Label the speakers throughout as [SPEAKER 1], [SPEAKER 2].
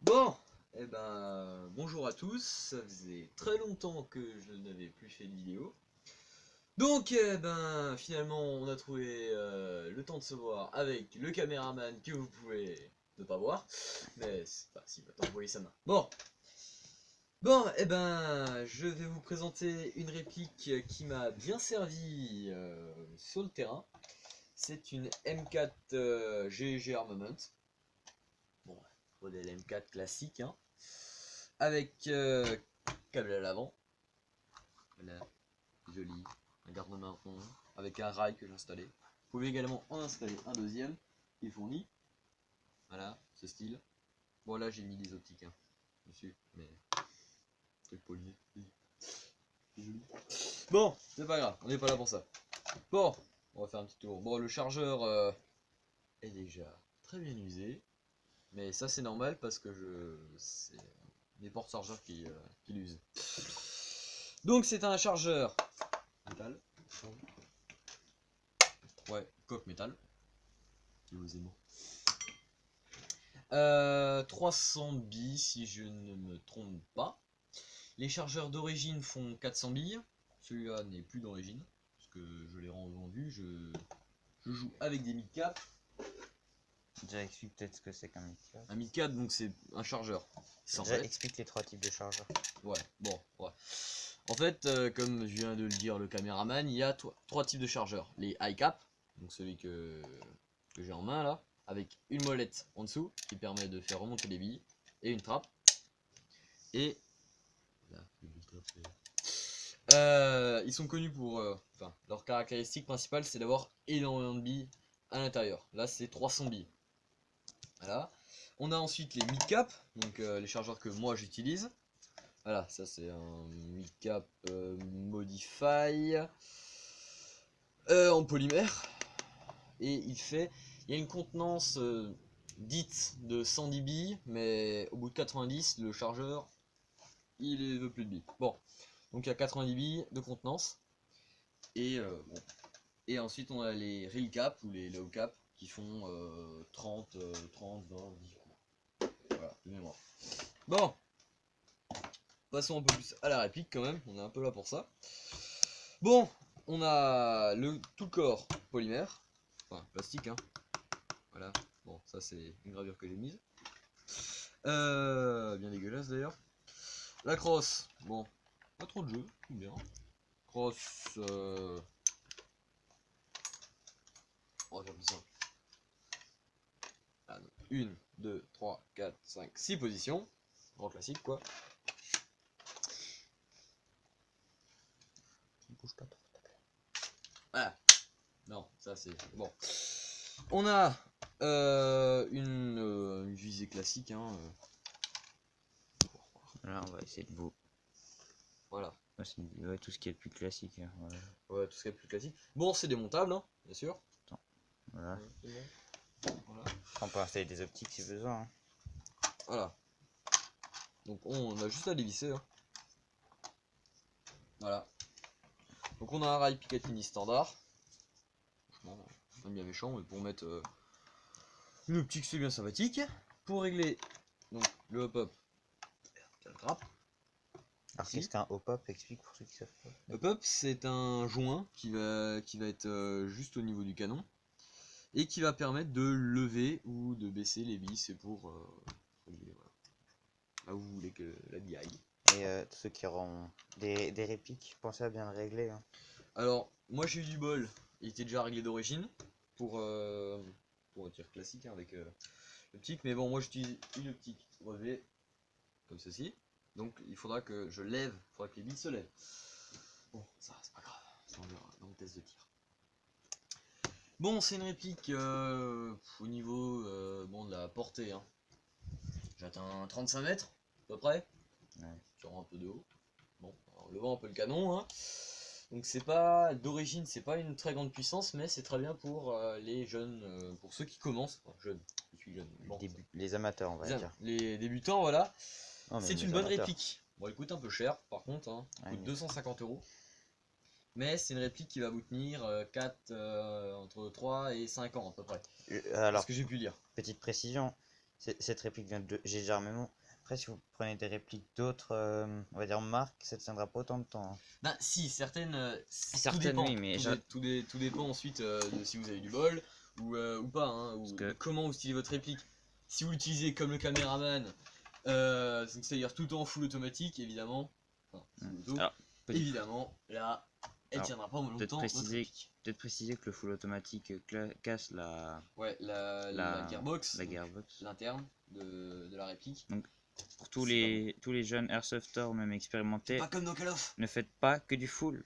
[SPEAKER 1] Bon, bonjour à tous, ça faisait très longtemps que je n'avais plus fait de vidéo. Donc, finalement, on a trouvé le temps de se voir avec le caméraman que vous pouvez ne pas voir. Mais, si, maintenant vous voyez sa main. Je vais vous présenter une réplique qui m'a bien servi sur le terrain. C'est une M4 GG Armament. Bon, modèle M4 classique, hein. Avec câble à l'avant, voilà, joli, un garde-main rond, avec un rail que j'ai installé. Vous pouvez également en installer un deuxième, qui est fourni, voilà, ce style. Bon là j'ai mis des optiques, hein, dessus, mais truc poli, c'est joli. Bon, c'est pas grave, on n'est pas là pour ça. Bon, on va faire un petit tour. Bon, le chargeur est déjà très bien usé, mais ça c'est normal parce que c'est mes portes chargeurs qui l'usent. Donc c'est un chargeur métal. Ouais, coque métal. Qui vous aimez. 300 billes si je ne me trompe pas. Les chargeurs d'origine font 400 billes. Celui-là n'est plus d'origine. Parce que je l'ai revendu. Je joue avec des mid-cap.
[SPEAKER 2] Déjà explique peut-être ce que c'est qu'un mid-cap.
[SPEAKER 1] Un mid-cap, donc c'est un chargeur.
[SPEAKER 2] Déjà explique les trois types de chargeurs.
[SPEAKER 1] Ouais, bon, ouais. En fait, comme je viens de le dire le caméraman, il y a trois types de chargeurs. Les high cap, donc celui que j'ai en main là, avec une molette en dessous qui permet de faire remonter les billes, et une trappe. Et là, ils sont connus pour, leur caractéristique principale c'est d'avoir énormément de billes à l'intérieur. Là c'est 300 billes. Voilà. On a ensuite les mid-cap, donc les chargeurs que moi j'utilise. Voilà, ça c'est un mid-cap Modify en polymère. Et il y a une contenance dite de 110 billes, mais au bout de 90, le chargeur, il veut plus de billes. Bon, donc il y a 90 billes de contenance. Et, et ensuite on a les rail cap ou les low cap qui font 30, 20, 10 coups. Voilà, de mémoire. Bon, passons un peu plus à la réplique quand même, on est un peu là pour ça. Bon, on a tout le corps polymère, enfin plastique, hein. Voilà, bon, ça c'est une gravure que j'ai mise. Bien dégueulasse d'ailleurs. La crosse, bon, pas trop de jeu, tout bien. Crosse, oh j'ai besoin. 1, 2, 3, 4, 5, 6 positions. Grand classique quoi.
[SPEAKER 2] Bouge pas trop.
[SPEAKER 1] Voilà. Non, ça c'est bon. On a une visée classique, hein.
[SPEAKER 2] Là on va essayer de vous.
[SPEAKER 1] Voilà.
[SPEAKER 2] Ouais, tout ce qui est le plus classique. Hein.
[SPEAKER 1] Ouais, tout ce qui est plus classique. Bon, c'est démontable, hein, bien sûr.
[SPEAKER 2] Attends. Voilà.
[SPEAKER 1] Ouais, bon. Voilà.
[SPEAKER 2] On peut installer des optiques si besoin. Hein.
[SPEAKER 1] Voilà. Donc on a juste à dévisser. Hein. Voilà. Donc on a un rail Picatinny standard. Franchement, pas bien méchant, mais pour mettre une optique c'est bien sympathique. Pour régler donc le hop-up, la trappe.
[SPEAKER 2] Alors qu'est-ce qu'un hop-up? Explique pour ceux qui savent pas.
[SPEAKER 1] Hop-up c'est un joint qui va être juste au niveau du canon. Et qui va permettre de lever ou de baisser les vis. C'est pour régler, voilà. Là où vous voulez que la bille aille.
[SPEAKER 2] Et ceux qui auront des répliques, pensez à bien le régler. Hein.
[SPEAKER 1] Alors, moi j'ai eu du bol, il était déjà réglé d'origine pour un tir classique, hein, avec l'optique, mais bon, moi j'utilise une optique relevée comme ceci, donc il faudra que je lève, il faudra que les billes se lèvent. Bon, ça c'est pas grave, ça on verra dans le test de tir. Bon, c'est une réplique au niveau bon, de la portée, hein. J'atteins 35 mètres à peu près,
[SPEAKER 2] Ouais.
[SPEAKER 1] sur un peu de haut. Bon, en levant un peu le canon, hein. Donc c'est pas d'origine, c'est pas une très grande puissance, mais c'est très bien pour les jeunes, pour ceux qui commencent. Enfin, jeunes, je suis jeune. Bon,
[SPEAKER 2] Les amateurs, on va dire.
[SPEAKER 1] les débutants, voilà. C'est une bonne
[SPEAKER 2] amateurs.
[SPEAKER 1] réplique. Bon, elle coûte un peu cher, par contre, hein. Elle coûte 250 €. Mais c'est une réplique qui va vous tenir entre 3 et 5 ans à peu près.
[SPEAKER 2] Alors,
[SPEAKER 1] ce que j'ai pu lire.
[SPEAKER 2] petite précision, Cette réplique vient de GG Armement. Après, si vous prenez des répliques d'autres, on va dire marques, ça ne tiendra pas autant de temps, hein.
[SPEAKER 1] Bah si, certaines, tout
[SPEAKER 2] Certaines,
[SPEAKER 1] dépend.
[SPEAKER 2] oui, mais
[SPEAKER 1] Tout dépend ensuite de si vous avez du bol ou pas, hein, ou
[SPEAKER 2] que-
[SPEAKER 1] de comment vous utilisez votre réplique. Si vous l'utilisez comme le caméraman, donc c'est-à-dire tout en full automatique, évidemment, enfin, full auto,
[SPEAKER 2] Alors,
[SPEAKER 1] évidemment, là, elle
[SPEAKER 2] Alors,
[SPEAKER 1] tiendra pas longtemps votre réplique.
[SPEAKER 2] peut-être préciser que le full automatique casse la
[SPEAKER 1] Ouais, la gearbox,
[SPEAKER 2] gearbox.
[SPEAKER 1] l'interne de la réplique.
[SPEAKER 2] Donc, pour tous les jeunes airsofters, même expérimentés,
[SPEAKER 1] Pas comme dans Call of.
[SPEAKER 2] ne faites pas que du full.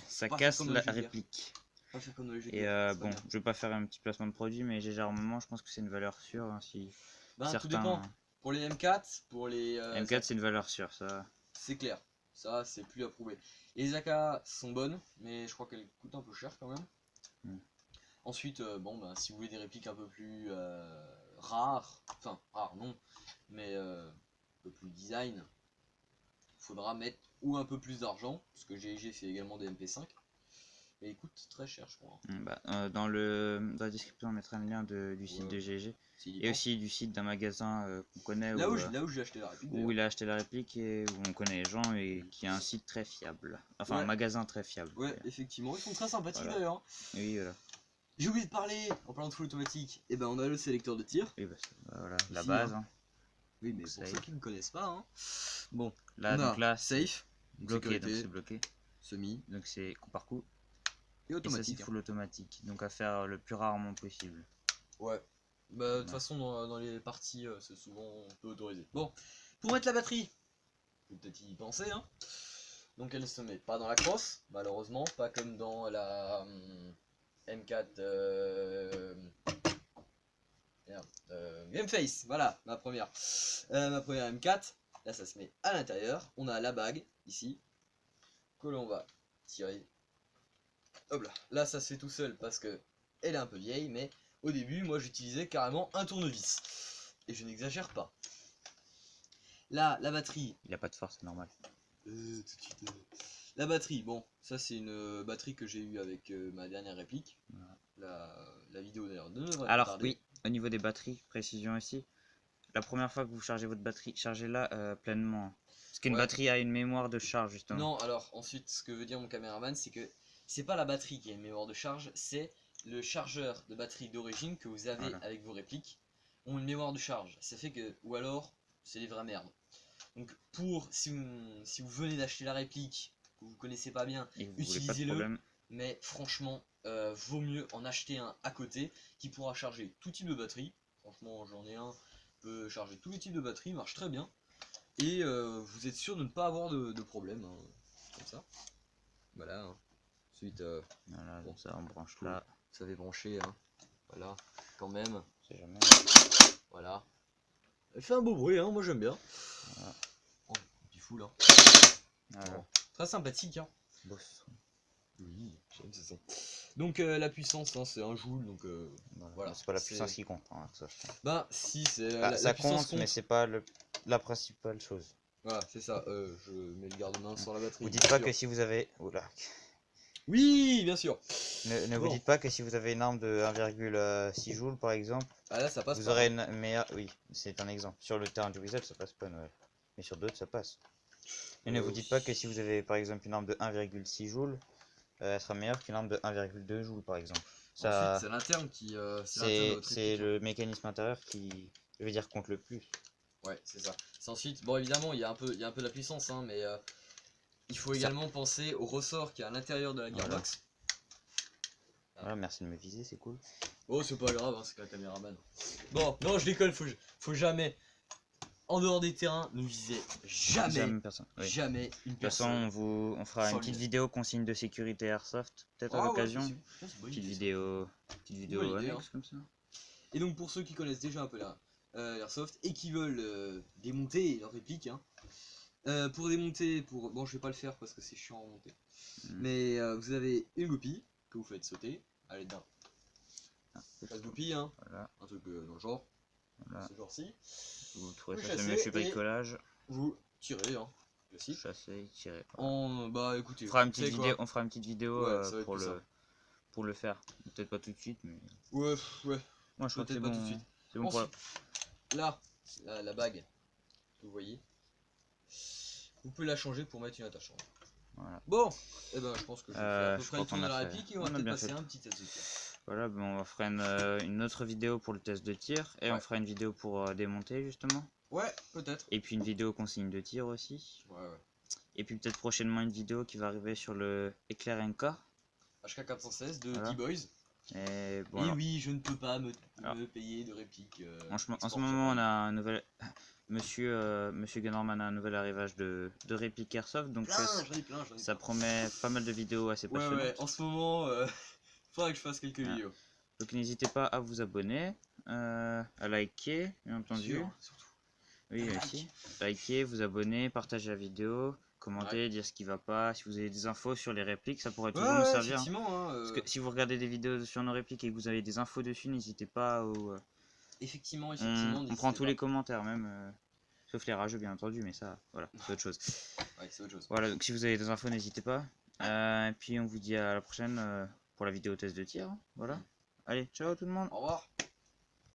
[SPEAKER 2] Ça
[SPEAKER 1] Pas
[SPEAKER 2] casse
[SPEAKER 1] faire comme
[SPEAKER 2] la
[SPEAKER 1] dans le
[SPEAKER 2] réplique.
[SPEAKER 1] Pas faire comme dans les jeux de
[SPEAKER 2] Et
[SPEAKER 1] guerre, c'est pas
[SPEAKER 2] bon,
[SPEAKER 1] bien.
[SPEAKER 2] je vais pas faire un petit placement de produit, mais GG Armement, je pense que c'est une valeur sûre, hein, si
[SPEAKER 1] Ben, tout
[SPEAKER 2] certains...
[SPEAKER 1] dépend. Pour les M4, pour les
[SPEAKER 2] M4, c'est une valeur sûre, ça.
[SPEAKER 1] c'est clair. Ça, c'est plus à prouver. Les AK sont bonnes, mais je crois qu'elles coûtent un peu cher quand même. Ensuite, bon, ben, si vous voulez des répliques un peu plus rares, enfin, rares non, mais un peu plus design, faudra mettre ou un peu plus d'argent, parce que GIG fait également des MP5, mais ils coûtent très cher, je crois.
[SPEAKER 2] Dans la description, on mettra un lien du site de GG. Et aussi du site d'un magasin qu'on connaît,
[SPEAKER 1] là où j'ai acheté la réplique,
[SPEAKER 2] où il a acheté la réplique et où on connaît les gens et qui est un site très fiable. Enfin, un magasin très fiable.
[SPEAKER 1] Ouais, effectivement, ils sont très sympathiques
[SPEAKER 2] Voilà.
[SPEAKER 1] d'ailleurs.
[SPEAKER 2] Oui, voilà.
[SPEAKER 1] J'ai oublié de parler, en parlant de full automatique, et ben on a le sélecteur de tir.
[SPEAKER 2] Oui, bah, voilà, la
[SPEAKER 1] Ici,
[SPEAKER 2] base.
[SPEAKER 1] hein.
[SPEAKER 2] Hein.
[SPEAKER 1] Oui, mais pour ceux qui ne connaissent pas, hein. Bon,
[SPEAKER 2] là,
[SPEAKER 1] on
[SPEAKER 2] donc
[SPEAKER 1] a
[SPEAKER 2] là,
[SPEAKER 1] safe,
[SPEAKER 2] bloqué, donc c'est bloqué.
[SPEAKER 1] Semi,
[SPEAKER 2] donc c'est coup par coup.
[SPEAKER 1] et automatique.
[SPEAKER 2] Et ça, c'est full automatique, donc à faire le plus rarement possible.
[SPEAKER 1] Ouais. Bah, de toute façon, dans les parties, c'est souvent peu autorisé. Bon, pour mettre la batterie, faut peut-être y penser, hein. Donc elle se met pas dans la crosse, malheureusement, pas comme dans la M4 Gameface, voilà, ma première M4. Là, ça se met à l'intérieur. On a la bague, ici, que l'on va tirer. Hop là, là ça se fait tout seul parce que elle est un peu vieille, mais au début, moi j'utilisais carrément un tournevis. Et je n'exagère pas. Là, la batterie.
[SPEAKER 2] Il n'y a pas de force, c'est normal.
[SPEAKER 1] La batterie, bon, ça c'est une batterie que j'ai eue avec ma dernière réplique. Voilà. La vidéo d'ailleurs ne devrait pas tarder.
[SPEAKER 2] Oui, au niveau des batteries, précision ici. La première fois que vous chargez votre batterie, chargez-la pleinement. Parce qu'une batterie a une mémoire de charge justement.
[SPEAKER 1] Non, alors ensuite, ce que veut dire mon caméraman, c'est que c'est pas la batterie qui a une mémoire de charge, c'est le chargeur de batterie d'origine que vous avez avec vos répliques ont une mémoire de charge. Ça fait que, ou alors, c'est des vraies merdes. Donc si vous venez d'acheter la réplique, que vous connaissez pas bien, utilisez-le. Mais franchement, vaut mieux en acheter un à côté qui pourra charger tout type de batterie. Franchement, j'en ai un, peut charger tous les types de batterie, marche très bien. Et vous êtes sûr de ne pas avoir de problème, hein, comme ça. Voilà. Hein. Ensuite,
[SPEAKER 2] voilà, bon, ça on branche là.
[SPEAKER 1] Ça fait brancher, hein. Voilà, quand même.
[SPEAKER 2] C'est jamais.
[SPEAKER 1] Voilà. Elle fait un beau bruit, hein, moi j'aime bien.
[SPEAKER 2] Voilà.
[SPEAKER 1] Oh, petit fou là.
[SPEAKER 2] Voilà.
[SPEAKER 1] Bon, très sympathique, hein.
[SPEAKER 2] Boss.
[SPEAKER 1] Oui, j'aime ce son. Donc la puissance, hein, c'est 1 joule, donc voilà.
[SPEAKER 2] C'est pas la puissance qui compte, hein, ça.
[SPEAKER 1] Bah si, c'est
[SPEAKER 2] ça compte, mais c'est pas la principale chose.
[SPEAKER 1] Voilà, c'est ça. Je mets le garde-main sur la batterie.
[SPEAKER 2] Vous dites pas que si vous avez... Oula.
[SPEAKER 1] Oui, bien sûr.
[SPEAKER 2] Ne vous dites pas que si vous avez une arme de 1,6 joules par exemple,
[SPEAKER 1] là, ça passe
[SPEAKER 2] vous aurez une meilleure... Oui, c'est un exemple. Sur le terrain du Wizard, ça passe pas, Noël. Mais sur d'autres, ça passe. Et ne vous dites pas que si vous avez par exemple une arme de 1,6 joules, elle sera meilleure qu'une arme de 1,2 joules par exemple.
[SPEAKER 1] Ça... C'est l'interne qui...
[SPEAKER 2] c'est le mécanisme intérieur qui, je veux dire, compte le plus.
[SPEAKER 1] Ouais, c'est ça. Ensuite, bon évidemment, il y a un peu de la puissance, hein, mais il faut également penser au ressort qui est à l'intérieur de la gearbox.
[SPEAKER 2] Voilà, merci de me viser, c'est cool.
[SPEAKER 1] Oh, c'est pas grave, hein, c'est qu'un caméraman. Bon, non, je déconne, faut jamais, en dehors des terrains, nous viser jamais
[SPEAKER 2] personne.
[SPEAKER 1] Jamais une personne.
[SPEAKER 2] De toute façon, on fera une petite vidéo consigne de sécurité Airsoft, peut-être à l'occasion. Petite vidéo annexe, comme ça.
[SPEAKER 1] Et donc pour ceux qui connaissent déjà un peu l'Airsoft et qui veulent démonter leur réplique, hein, pour démonter, bon je vais pas le faire parce que c'est chiant à monter, mais vous avez une goupille que vous faites sauter à l'aide d'un goupille, hein, un truc dans le genre, ce genre-ci.
[SPEAKER 2] Vous trouvez ça mieux chez bricolage.
[SPEAKER 1] Vous tirez, hein, classique.
[SPEAKER 2] Chasser, tirer.
[SPEAKER 1] Bah écoutez,
[SPEAKER 2] on fera une petite vidéo pour le faire. Peut-être pas tout de suite, mais.
[SPEAKER 1] Ouais.
[SPEAKER 2] Moi je crois que c'est bon.
[SPEAKER 1] Pas tout de suite.
[SPEAKER 2] C'est bon pour la...
[SPEAKER 1] là, la bague, que vous voyez, vous pouvez la changer pour mettre une attachante.
[SPEAKER 2] Voilà.
[SPEAKER 1] Bon, et ben je pense que je vais faire à peu
[SPEAKER 2] Je
[SPEAKER 1] près le
[SPEAKER 2] crois
[SPEAKER 1] tour
[SPEAKER 2] qu'on
[SPEAKER 1] de
[SPEAKER 2] a
[SPEAKER 1] la
[SPEAKER 2] fait-
[SPEAKER 1] réplique et on
[SPEAKER 2] on
[SPEAKER 1] va
[SPEAKER 2] a
[SPEAKER 1] peut-être
[SPEAKER 2] bien
[SPEAKER 1] passer
[SPEAKER 2] fait
[SPEAKER 1] à
[SPEAKER 2] le
[SPEAKER 1] un petit test de tir.
[SPEAKER 2] Voilà, bon, on fera une autre vidéo pour le test de tir et on
[SPEAKER 1] Ouais.
[SPEAKER 2] fera une vidéo pour démonter justement.
[SPEAKER 1] Ouais, peut-être.
[SPEAKER 2] Et puis une vidéo consigne de tir aussi.
[SPEAKER 1] Ouais, ouais.
[SPEAKER 2] Et puis peut-être prochainement une vidéo qui va arriver sur le Éclair NK.
[SPEAKER 1] HK416 de
[SPEAKER 2] Voilà.
[SPEAKER 1] D-Boys.
[SPEAKER 2] Et bon,
[SPEAKER 1] Et
[SPEAKER 2] alors,
[SPEAKER 1] oui, je ne peux pas me
[SPEAKER 2] Alors.
[SPEAKER 1] payer de réplique.
[SPEAKER 2] franchement, en ce
[SPEAKER 1] export
[SPEAKER 2] moment, on
[SPEAKER 1] Japan.
[SPEAKER 2] a un nouvel. Monsieur Gunnerman a un nouvel arrivage de répliques Airsoft, donc
[SPEAKER 1] Plein, j'en ai plein, j'en ai
[SPEAKER 2] ça
[SPEAKER 1] plein.
[SPEAKER 2] promet pas mal de vidéos assez
[SPEAKER 1] Ouais,
[SPEAKER 2] passionnantes.
[SPEAKER 1] ouais, en ce moment, faudrait que je fasse quelques
[SPEAKER 2] Voilà.
[SPEAKER 1] vidéos.
[SPEAKER 2] Donc n'hésitez pas à vous abonner, à liker, bien entendu.
[SPEAKER 1] Sûr, surtout.
[SPEAKER 2] Oui,
[SPEAKER 1] Like.
[SPEAKER 2] aussi. Liker, vous abonner, partager la vidéo, commenter, dire ce qui va pas. Si vous avez des infos sur les répliques, ça pourrait toujours nous servir.
[SPEAKER 1] Effectivement, hein,
[SPEAKER 2] Parce que si vous regardez des vidéos sur nos répliques et que vous avez des infos dessus, n'hésitez pas.
[SPEAKER 1] effectivement,
[SPEAKER 2] On
[SPEAKER 1] n'hésitez
[SPEAKER 2] prend tous
[SPEAKER 1] pas.
[SPEAKER 2] les commentaires, même. Sauf les rageux, bien entendu, mais ça, voilà, c'est autre chose.
[SPEAKER 1] Ouais, c'est autre chose.
[SPEAKER 2] Voilà, donc si vous avez des infos, n'hésitez pas. Et puis on vous dit à la prochaine pour la vidéo test de tir. Voilà. Allez, ciao tout le monde.
[SPEAKER 1] Au revoir.